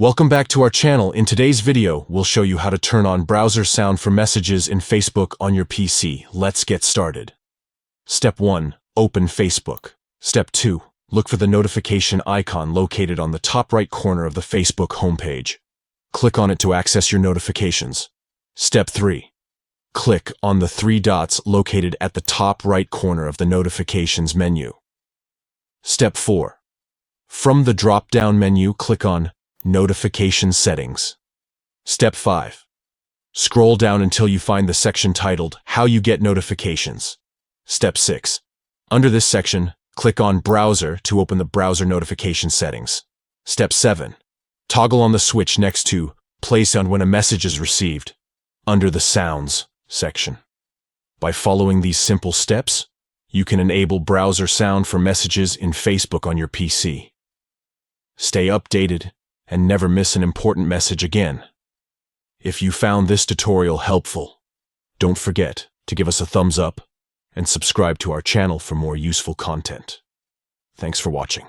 Welcome back to our channel. In today's video, we'll show you how to turn on browser sound for messages in Facebook on your PC. Let's get started. Step 1. Open Facebook. Step 2. Look for the notification icon located on the top right corner of the Facebook homepage. Click on it to access your notifications. Step 3. Click on the three dots located at the top right corner of the notifications menu. Step 4. From the drop-down menu, click on Notification Settings. Step 5. Scroll down until you find the section titled How You Get Notifications. Step 6. Under this section, click on Browser to open the browser notification settings. Step 7. Toggle on the switch next to Play Sound when a message is received, under the Sounds section. By following these simple steps, you can enable browser sound for messages in Facebook on your PC. Stay updated and never miss an important message again. If you found this tutorial helpful, don't forget to give us a thumbs up and subscribe to our channel for more useful content. Thanks for watching.